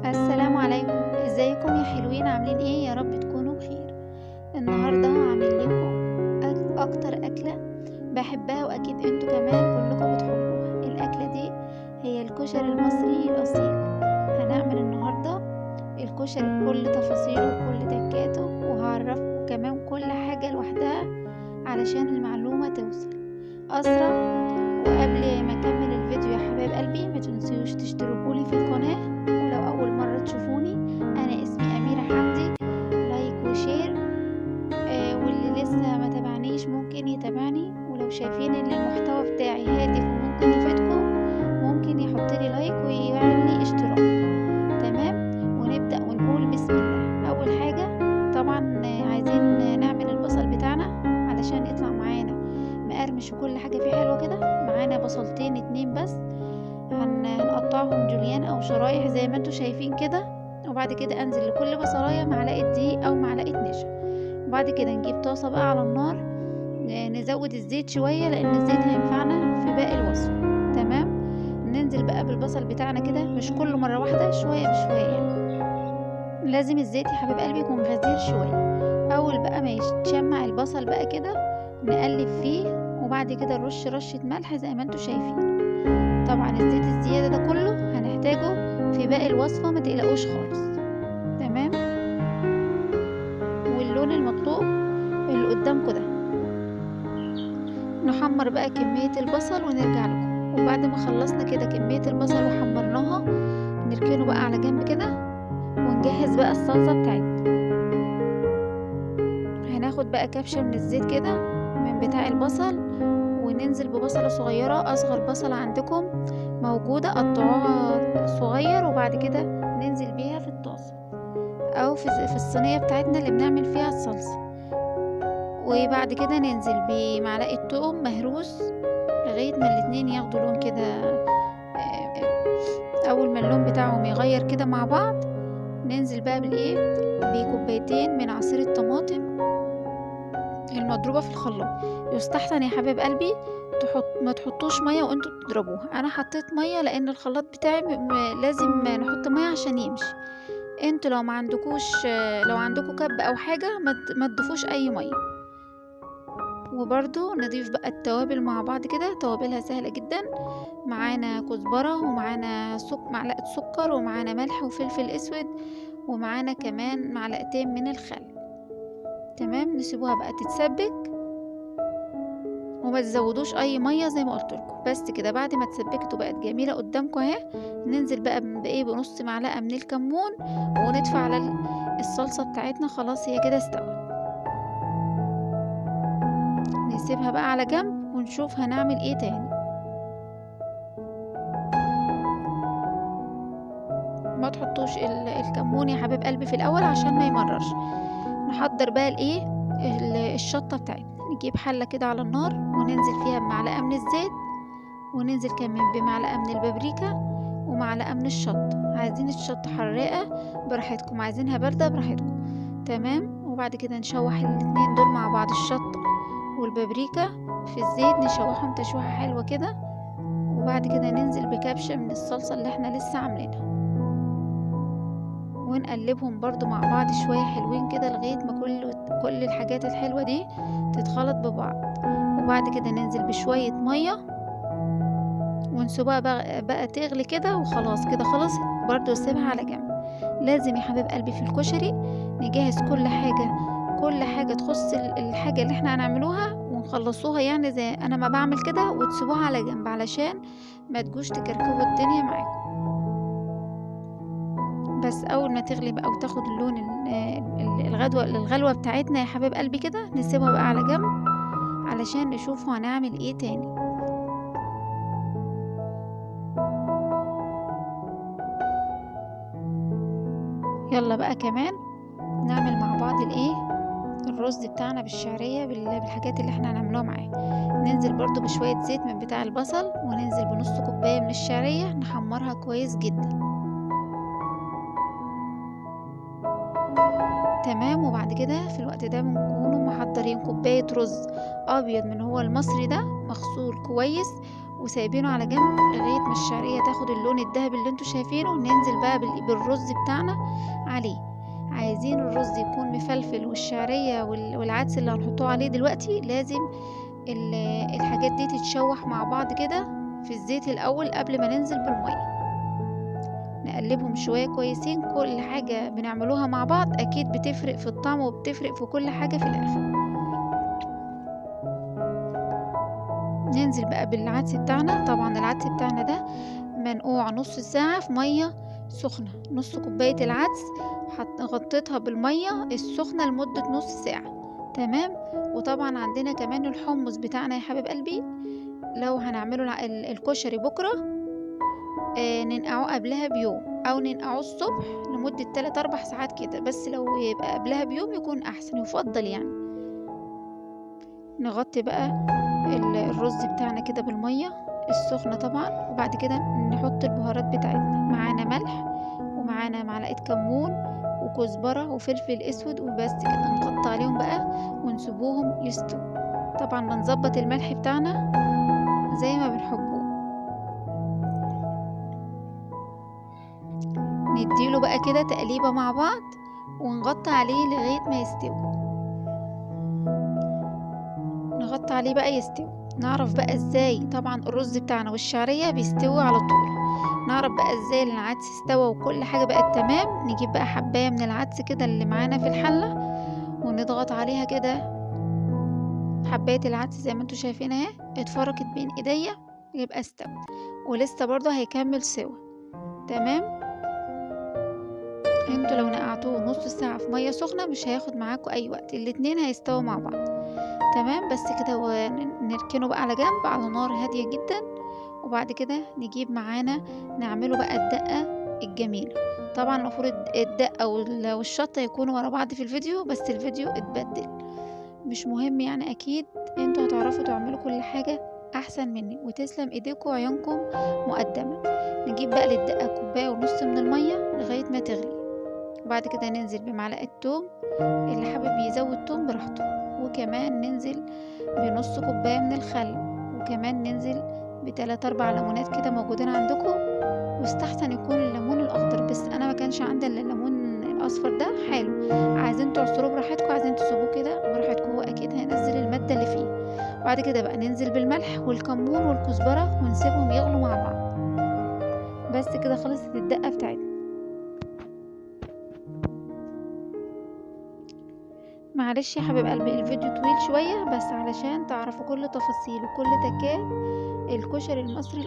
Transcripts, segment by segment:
السلام عليكم. ازيكم يا حلوين؟ عاملين ايه؟ يا رب تكونوا بخير. النهارده هعمل لكم اكتر اكله بحبها، واكيد انتوا كمان كلكم بتحبوها. الاكله دي هي الكشري المصري الاصيل. هنعمل النهارده الكشري بكل تفاصيله وكل تكاته، وهعرفكم كمان كل حاجه لوحدها علشان المعلومه توصل اسرع. وقبل ما اكمل الفيديو يا حبايب قلبي، ما تنسوش تشتركولي في القناه، ولو اول مره تشوفوني انا اسمي اميره حمدي. لايك وشير. واللي لسه ما تابعنيش ممكن يتابعني، ولو شايفين ان المحتوى بتاعي هادف وممكن يفيدكم ممكن يحط لي لايك ويعمل لي اشتراك. تمام، ونبدا ونقول بسم الله. اول حاجه طبعا عايزين نعمل البصل بتاعنا علشان يطلع معانا مقرمش وكل حاجه فيه حلوه كده. معانا بصلتين اتنين بس، هنقطعهم جوليان او شرايح زي ما انتوا شايفين كده. وبعد كده انزل لكل بصلايه معلقه دقيق او معلقه نشا. وبعد كده نجيب طاسه بقى على النار، نزود الزيت شويه لان الزيت هينفعنا في باقي الوصفه. تمام، ننزل بقى بالبصل بتاعنا كده، مش كل مره واحده، شويه بشويه يعني. لازم الزيت يا حبيب قلبي يكون غزير شويه. اول بقى ما يتشمع البصل بقى كده نقلب فيه، وبعد كده نرش رشه ملح زي ما انتوا شايفين. طبعا الزيت الزياده ده كله هنحتاجه في باقي الوصفه، ما تقلقوش خالص. تمام، واللون المطلوب اللي قدامكم ده. نحمر بقى كميه البصل ونرجع لكم. وبعد ما خلصنا كده كميه البصل وحمرناها نركنه بقى على جنب كده، ونجهز بقى الصلصه بتاعتنا. هناخد بقى كبشه من الزيت كده من بتاع البصل، وننزل ببصله صغيره، اصغر بصله عندكم موجوده قطعوها صغير، وبعد كده ننزل بيها في الطاسه او في الصينيه بتاعتنا اللي بنعمل فيها الصلصه. وبعد كده ننزل بمعلقه توم مهروس لغايه ما الاتنين ياخدوا لون كده. اول ما اللون بتاعهم يغير كده مع بعض ننزل بقى بكوبايتين من عصير الطماطم المضروبه في الخلاط. يستحسن يا حبايب قلبي ما تحطوش ميه وانتوا بتضربوها. انا حطيت ميه لان الخلاط بتاعي لازم نحط ميه عشان يمشي. انتوا لو ما عندكوش، لو عندكوا كب او حاجه ما تضيفوش اي ميه. وبرضو نضيف بقى التوابل مع بعض كده، توابلها سهله جدا. معانا كزبره، ومعانا معلقه سكر، ومعانا ملح وفلفل اسود، ومعانا كمان معلقتين من الخل. تمام، نسيبوها بقى تتسبك وما تزودوش اي ميه زي ما قلت لكم. بس كده بعد ما اتسبكت وبقت جميله قدامكم اهي، ننزل بقى بنص معلقه من الكمون وندفع على الصلصه بتاعتنا. خلاص هي كده استوت. نسيبها بقى على جنب ونشوف هنعمل ايه تاني. ما تحطوش الكمون يا حبيب قلبي في الاول عشان ما يمررش. نحضر بقى الشطه بتاعتنا. نجيب حله كده على النار وننزل فيها بمعلقه من الزيت، وننزل كمان بمعلقه من البابريكا ومعلقه من الشطه. عايزين الشطه حراقه براحتكم، عايزينها بارده براحتكم. تمام، وبعد كده نشوح الاتنين دول مع بعض، الشطه والبابريكا في الزيت، نشوحهم تشويحه حلوه كده. وبعد كده ننزل بكبشه من الصلصه اللي احنا لسه عاملينها، ونقلبهم برضو مع بعض شويه حلوين كده لغايه ما كل الحاجات الحلوه دي تتخلط ببعض. وبعد كده ننزل بشويه ميه ونسيبها بقى تغلي كده، وخلاص كده خلصت. برضو سيبها على جنب. لازم يا حبيب قلبي في الكشري نجهز كل حاجة تخص الحاجة اللي احنا هنعملوها ونخلصوها، يعني زي انا ما بعمل كده، وتسيبوها على جنب علشان ما تجوش تكركبوا الدنيا معاكم. بس اول ما تغلي بقى وتاخد اللون الغلوة بتاعتنا يا حبيب قلبي كده، نسيبها بقى على جنب علشان نشوف هنعمل ايه تاني. يلا بقى كمان نعمل مع بعض الرز بتاعنا بالشعرية بالحاجات اللي احنا هنعملوها معاه. ننزل برضو بشوية زيت من بتاع البصل، وننزل بنص كوباية من الشعرية نحمرها كويس جدا. تمام، وبعد كده في الوقت ده بنكونوا محضرين كوباية رز ابيض من هو المصري ده، مغسول كويس وسايبينه على جنب لغاية ما الشعرية تاخد اللون الذهبي اللي انتوا شايفينه. ننزل بقى بالرز بتاعنا عليه. عايزين الرز يكون مفلفل، والشعرية والعدس اللي هنحطوه عليه دلوقتي لازم الحاجات دي تتشوح مع بعض كده في الزيت الأول قبل ما ننزل بالمية. نقلبهم شوية كويسين. كل حاجة بنعملوها مع بعض أكيد بتفرق في الطعم وبتفرق في كل حاجة في الآخر. ننزل بقى بالعدس بتاعنا. طبعا العدس بتاعنا ده منقوع نص ساعة في مية سخنة. نص كوباية العدس غطيتها بالمية السخنة لمدة نص ساعة. تمام. وطبعا عندنا كمان الحمص بتاعنا يا حبيب قلبي، لو هنعمله الكشري بكرة ننقعه قبلها بيوم، او ننقعه الصبح لمدة 3-4 ساعات كده، بس لو يبقى قبلها بيوم يكون احسن، يفضل يعني. نغطي بقى الرز بتاعنا كده بالمية السخنة طبعا، وبعد كده نحط البهارات بتاعتنا. معانا ملح، ومعانا معلقة كمون وكزبرة وفلفل اسود، وبس كده. نغطي عليهم بقى ونسيبوهم يستووا. طبعا بنظبط الملح بتاعنا زي ما بنحبه. نديله بقى كده تقليبة مع بعض ونغطي عليه لغاية ما يستوي. نغطي عليه بقى يستوي. نعرف بقى ازاي طبعا الرز بتاعنا والشعرية بيستوي على طول. نعرف بقى ازاي العدس استوى وكل حاجة بقت تمام. نجيب بقى حباية من العدس كده اللي معانا في الحلة ونضغط عليها كده. حباية العدس زي ما انتوا شايفين اهي اتفركت بين ايديا، يبقى استوى. ولسه برضه هيكمل سوا. تمام. انتوا لو نقعتوه نص ساعة في مية سخنة مش هياخد معاكم اي وقت، الاتنين هيستووا مع بعض. تمام. بس كده ونركنه بقى على جنب على نار هادية جدا. وبعد كده نجيب معانا نعمله بقى الدقة الجميلة. طبعا المفروض الدقة والشطة يكونوا ورا بعض في الفيديو، بس الفيديو اتبدل، مش مهم يعني. اكيد انتوا هتعرفوا تعملوا كل حاجة احسن مني، وتسلم ايديكم وعيونكم مقدمة. نجيب بقى للدقة 1.5 كوباية من المية لغاية ما تغلي. وبعد كده ننزل بمعلقة توم، اللي حابب يزود توم براحته. وكمان ننزل بنص كوباية من الخل، وكمان ننزل ب3-4 ليمونات كده موجودين عندكم. واستحسن يكون الليمون الاخضر، بس انا ما كانش عندي الا الليمون الاصفر ده حلو. عايزين تعصروه براحتكم، عايزين تسيبوه كده براحتكم، هو اكيد هينزل المادة اللي فيه. بعد كده بقى ننزل بالملح والكمون والكزبرة ونسيبهم يغلوا مع بعض. بس كده خلصت الدقة بتاعتنا. معلش يا حبيب قلبي الفيديو طويل شوية، بس علشان تعرفوا كل تفاصيل وكل تكات الكشري المصري.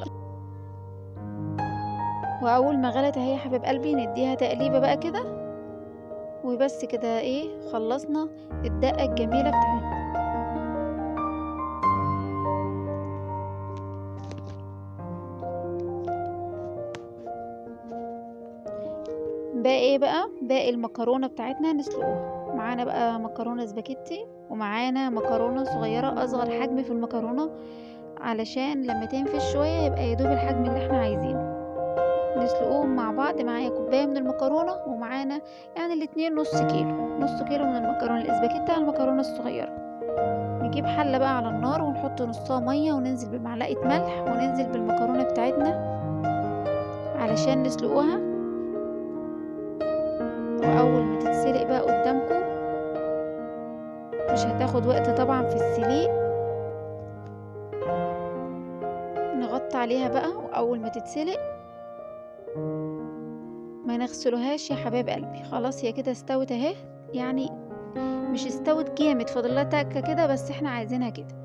واول ما غلت اهي يا حبيب قلبي نديها تقليبة بقى كده، وبس كده. ايه، خلصنا الدقة الجميلة بتاعتنا. باقي ايه بقى؟ باقي المكرونة بتاعتنا نسلقوها. معانا بقى مكرونة سباكيتي، ومعانا مكرونة صغيرة اصغر حجم في المكرونة، علشان لما تنفش شوية يبقى يدوب الحجم اللي احنا عايزينه. نسلقوهم مع بعض. معايا كوباية من المكرونة، ومعانا يعني الاتنين نص كيلو من المكرونة الاسباجيتي على المكرونة الصغيرة. نجيب حلة بقى على النار ونحط نصها مية، وننزل بمعلقة ملح، وننزل بالمكرونة بتاعتنا علشان نسلقوها. واول ما تتسلق بقى قدامكم، مش هتاخد وقت طبعا في السليق. نغطي عليها بقى، واول ما تتسلق ما نغسلوهاش يا حبايب قلبي. خلاص هي كده استوت اهي، يعني مش استوت جامد، فاضلها تكه كده، بس احنا عايزينها كده.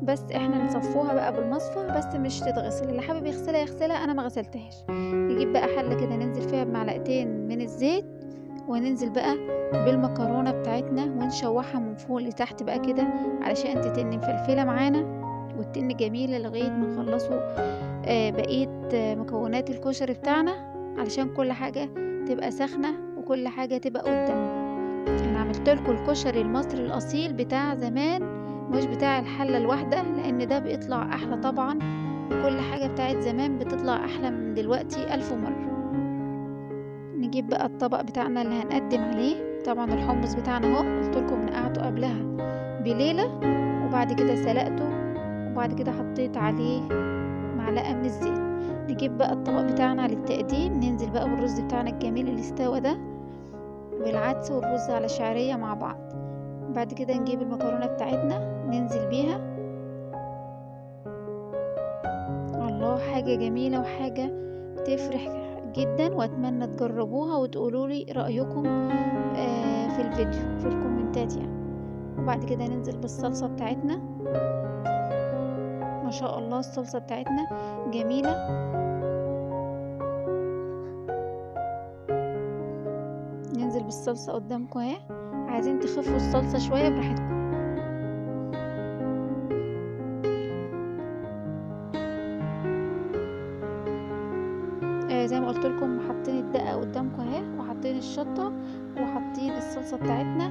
بس احنا نصفوها بقى بالمصفى، بس مش تتغسل. اللي حابب يغسلها يغسلها، انا ما غسلتهاش. نجيب بقى حله كده ننزل فيها بمعلقتين من الزيت، وننزل بقى بالمكرونه بتاعتنا ونشوحها من فوق لتحت بقى كده، علشان تتن مفلفله معانا وتتن جميله لغايه ما نخلصوا بقيه مكونات الكشري بتاعنا، علشان كل حاجه تبقى سخنه وكل حاجه تبقى قدامنا. انا عملت لكم الكشري المصري الاصيل بتاع زمان، مش بتاع الحله الواحده، لان ده بيطلع احلى طبعا. كل حاجه بتاعت زمان بتطلع احلى من دلوقتي 1000 مره. نجيب بقى الطبق بتاعنا اللي هنقدم عليه. طبعا الحمص بتاعنا اهو، قلت لكم نقعته قبلها بليله، وبعد كده سلقته، وبعد كده حطيت عليه معلقة من الزيت. نجيب بقى الطبق بتاعنا للتقديم، ننزل بقى بالرز بتاعنا الجميل اللي استوى ده، والعدس والرز على شعرية مع بعض. بعد كده نجيب المكرونة بتاعتنا ننزل بيها. الله، حاجة جميلة وحاجة تفرح جدا، واتمنى تجربوها وتقولوا لي رأيكم في الفيديو في الكومنتات يعني. وبعد كده ننزل بالصلصة بتاعتنا. ما شاء الله الصلصة بتاعتنا جميلة. ننزل بالصلصة قدامكم اهي. عايزين تخفوا الصلصة شوية براحتكم. زي ما قلت لكم حاطين الدقة قدامكم اهي، وحاطين الشطة، وحاطين الصلصة بتاعتنا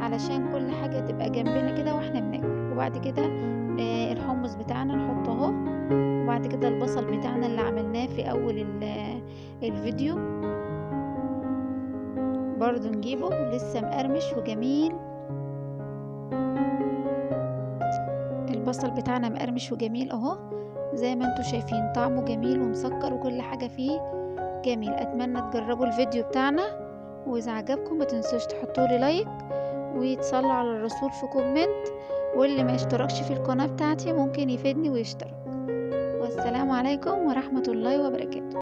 علشان كل حاجة تبقى جنبنا كده واحنا بناكل. وبعد كده الحمص بتاعنا نحطه اهو. وبعد كده البصل بتاعنا اللي عملناه في اول الفيديو برضو نجيبه لسه مقرمش وجميل. البصل بتاعنا مقرمش وجميل اهو، زي ما انتوا شايفين طعمه جميل ومسكر وكل حاجة فيه جميل. اتمنى تجربوا الفيديو بتاعنا، واذا عجبكم ما تنسوش تحطوا لي لايك وتصلوا على الرسول في كومنت، واللي ما يشتركش في القناة بتاعتي ممكن يفيدني ويشترك. والسلام عليكم ورحمة الله وبركاته.